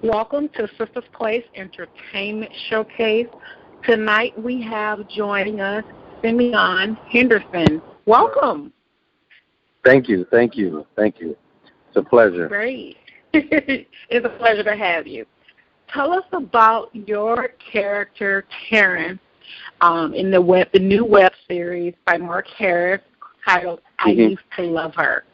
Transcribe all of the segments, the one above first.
Welcome to Sistah's Place Entertainment Showcase. Tonight we have joining us Simeon Henderson. Welcome. Thank you. It's a pleasure. Great. It's a pleasure to have you. Tell us about your character, Terrence, in the new web series by Mark Harris titled I Used to Love Her.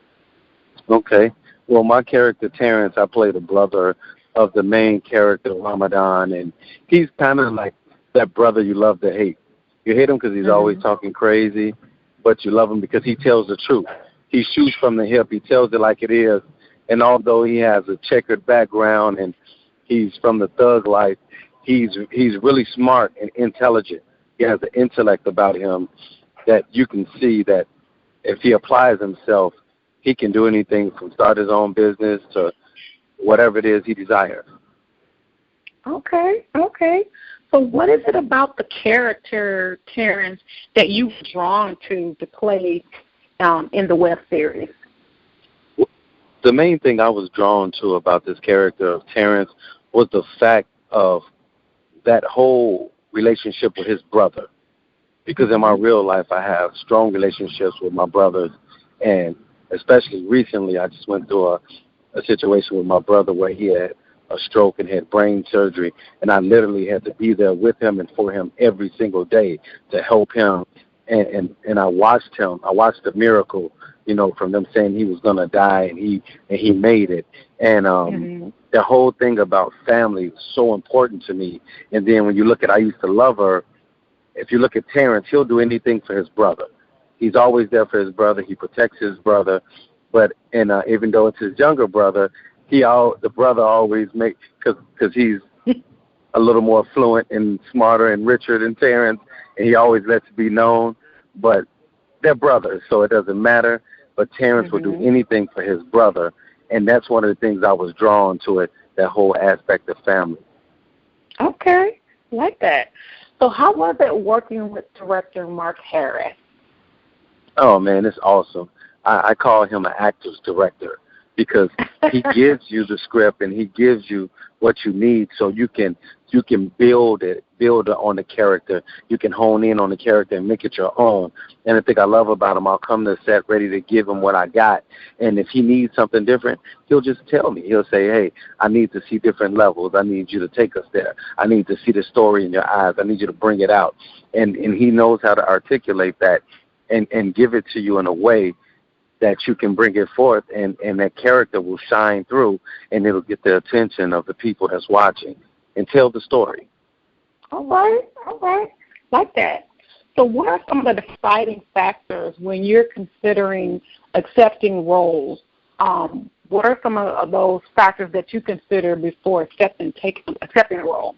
Okay. Well, my character, Terrence, I play the brother of the main character, Ramadan, and he's kind of like that brother you love to hate. You hate him because he's always talking crazy, but you love him because he tells the truth. He shoots from the hip. He tells it like it is. And although he has a checkered background and he's from the thug life, he's really smart and intelligent. He has an intellect about him that you can see that if he applies himself, he can do anything from start his own business to whatever it is he desires. Okay. So what is it about the character, Terrence, that you've drawn to play in the web series? The main thing I was drawn to about this character of Terrence was the fact of that whole relationship with his brother. Because in my real life, I have strong relationships with my brothers, and especially recently, I just went through a situation with my brother where he had a stroke and had brain surgery, and I literally had to be there with him and for him every single day to help him. And I watched him. I watched the miracle, from them saying he was gonna die, and he made it. And the whole thing about family is so important to me. And then when you look at I Used to Love Her, if you look at Terrence, he'll do anything for his brother. He's always there for his brother. He protects his brother. But even though it's his younger brother, the brother always because he's a little more fluent and smarter and richer than Terrence, and he always lets it be known. But they're brothers, so it doesn't matter. But Terrence will do anything for his brother, and that's one of the things I was drawn to it, that whole aspect of family. Okay, like that. So how was it working with director Mark Harris? Oh, man, it's awesome. I call him an actor's director because he gives you the script and he gives you what you need so you can build on the character. You can hone in on the character and make it your own. And the thing I love about him, I'll come to the set ready to give him what I got. And if he needs something different, he'll just tell me. He'll say, hey, I need to see different levels. I need you to take us there. I need to see the story in your eyes. I need you to bring it out. And he knows how to articulate that and give it to you in a way that you can bring it forth, and that character will shine through, and it'll get the attention of the people that's watching and tell the story. All right. Like that. So what are some of the deciding factors when you're considering accepting roles? What are some of those factors that you consider before accepting a role?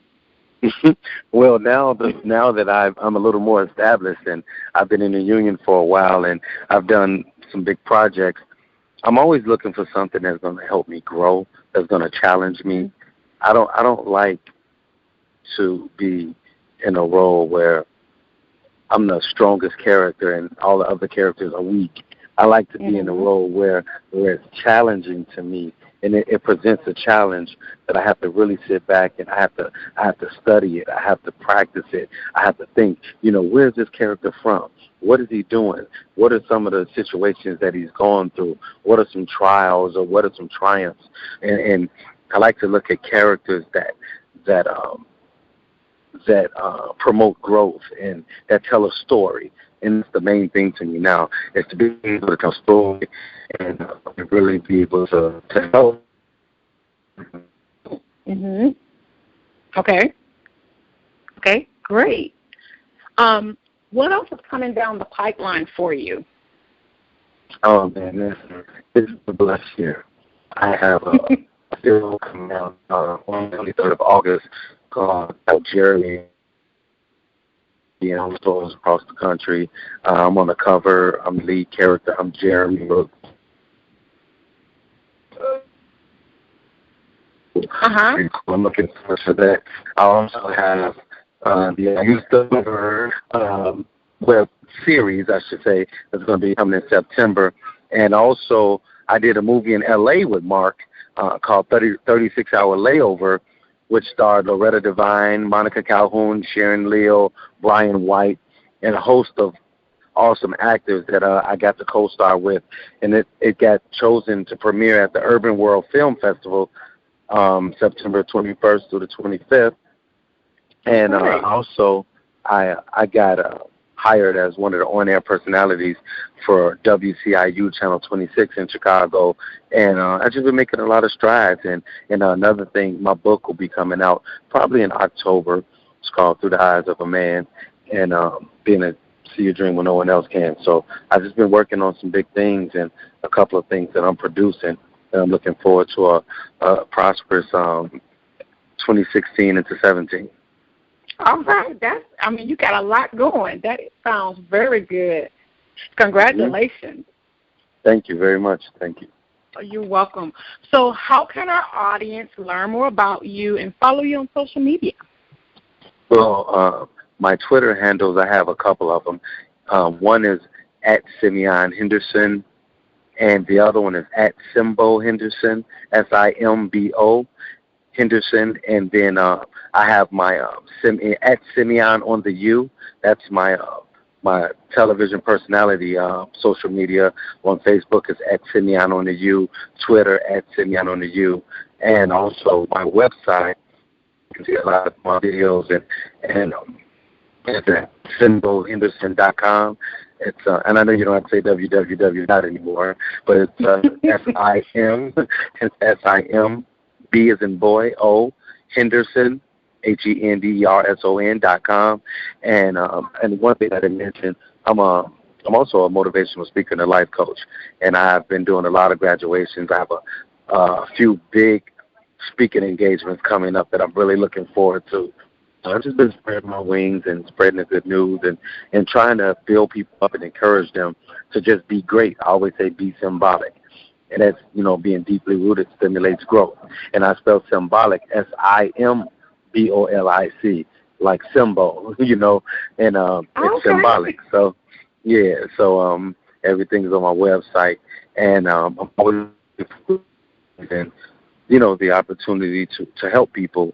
Well, now that I'm a little more established and I've been in the union for a while and I've done some big projects, I'm always looking for something that's going to help me grow, that's going to challenge me. I don't like to be in a role where I'm the strongest character and all the other characters are weak. I like to be in a role where it's challenging to me, and it presents a challenge that I have to really sit back and I have to study it. I have to practice it. I have to think, where's this character from? What is he doing? What are some of the situations that he's gone through? What are some trials or what are some triumphs? And I like to look at characters that promote growth and that tell a story. And it's the main thing to me now is to be able to tell a story and really be able to help. Okay, great. What else is coming down the pipeline for you? Oh, man, this is a blessed year. I have a film coming out on the 23rd of August called Jeremy. On stores across the country. I'm on the cover. I'm the lead character. I'm Jeremy. I'm looking forward to that. I also have the I Used to Love Her web series, I should say, that's going to be coming in September. And also, I did a movie in L.A. with Mark called 36 Hour Layover, which starred Loretta Devine, Monica Calhoun, Sharon Leal, Brian White, and a host of awesome actors that I got to co-star with. And it got chosen to premiere at the Urban World Film Festival September 21st through the 25th. And also I got hired as one of the on-air personalities for WCIU Channel 26 in Chicago. And I've just been making a lot of strides. And another thing, my book will be coming out probably in October. It's called Through the Eyes of a Man, and being a see your dream when no one else can. So I've just been working on some big things and a couple of things that I'm producing. And I'm looking forward to a prosperous 2016 into 17. All right. You got a lot going. That sounds very good. Congratulations. Thank you very much. Thank you. You're welcome. So how can our audience learn more about you and follow you on social media? Well, my Twitter handles, I have a couple of them. One is at Simeon Henderson, and the other one is at Simbo Henderson, Simbo Henderson. And then I have my at Simeon on the U. That's my television personality social media. On Facebook is at Simeon on the U, Twitter at Simeon on the U, and also my website. You can see a lot of my videos and it's at SimboHenderson.com. It's and I know you don't have to say www not anymore, but it's SIM. It's SIM. B as in boy. O Henderson. HENDERSON.com. And one thing I didn't mention, I'm also a motivational speaker and a life coach, and I've been doing a lot of graduations. I have a few big speaking engagements coming up that I'm really looking forward to. I've just been spreading my wings and spreading the good news and trying to build people up and encourage them to just be great. I always say be symbolic. And that's, being deeply rooted stimulates growth. And I spell symbolic, SIMBOLIC, like symbol, and it's symbolic. So, yeah, so everything's on my website. And I'm always the opportunity to help people.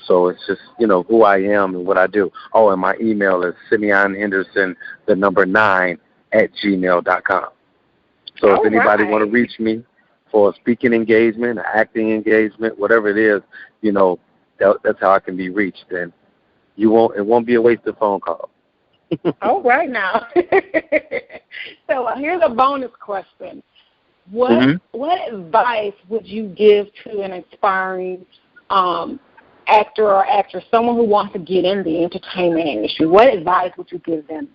So it's just, who I am and what I do. Oh, and my email is SimeonHenderson9@gmail.com. So if anybody want to reach me for a speaking engagement, an acting engagement, whatever it is, that's how I can be reached. And it won't be a wasted phone call. All right now. So here's a bonus question. What advice would you give to an aspiring actor or actress, someone who wants to get in the entertainment industry? What advice would you give them?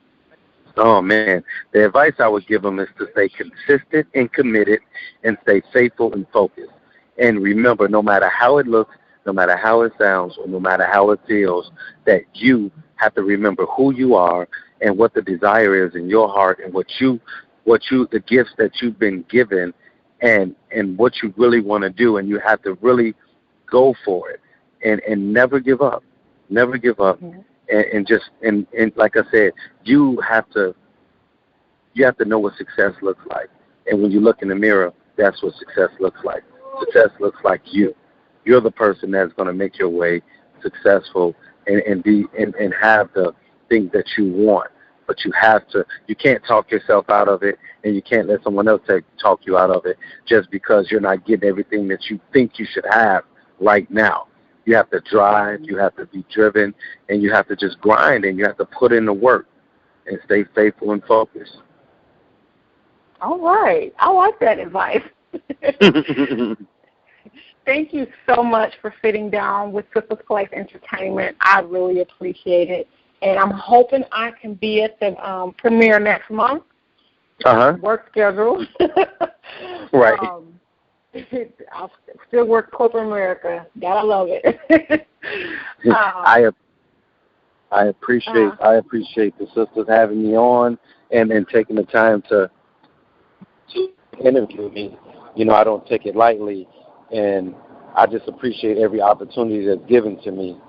Oh, man. The advice I would give them is to stay consistent and committed and stay faithful and focused. And remember, no matter how it looks, no matter how it sounds, or no matter how it feels, that you have to remember who you are and what the desire is in your heart and the gifts that you've been given and what you really want to do. And you have to really go for it and never give up. Never give up. Mm-hmm. And like I said, you have to know what success looks like. And when you look in the mirror, that's what success looks like. Success looks like you. You're the person that's going to make your way successful and have the things that you want. But you can't talk yourself out of it, and you can't let someone else talk you out of it just because you're not getting everything that you think you should have right now. You have to drive, you have to be driven, and you have to just grind, and you have to put in the work and stay faithful and focused. All right. I like that advice. Thank you so much for sitting down with Sistah's Place Entertainment. I really appreciate it. And I'm hoping I can be at the premiere next month. Work schedule. Right. I'll still work corporate America. Gotta love it. I appreciate the sisters having me on and taking the time to interview me. I don't take it lightly, and I just appreciate every opportunity that's given to me.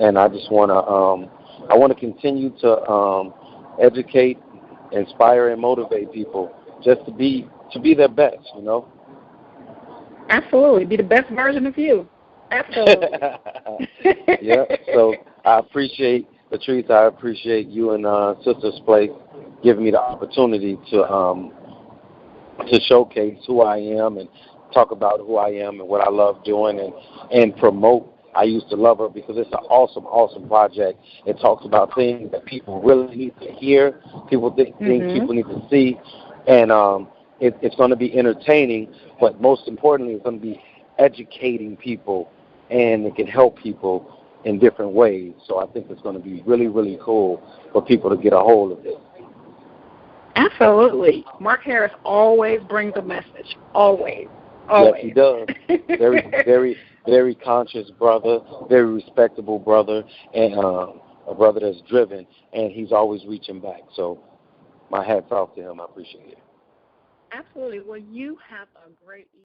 And I just want to continue to educate, inspire, and motivate people just to be their best. Absolutely. Be the best version of you. Absolutely. Yeah. So I appreciate, Patrice, I appreciate you and Sister's Place giving me the opportunity to showcase who I am and talk about who I am and what I love doing and promote I Used to Love Her, because it's an awesome, awesome project. It talks about things that people really need to hear, things people need to see, and it's going to be entertaining, but most importantly, it's going to be educating people, and it can help people in different ways. So I think it's going to be really, really cool for people to get a hold of this. Absolutely. Mark Harris always brings a message. Always. Always. Yes, he does. Very, very, very conscious brother, very respectable brother, and a brother that's driven, and he's always reaching back. So my hat's off to him. I appreciate it. Absolutely. Well, you have a great evening.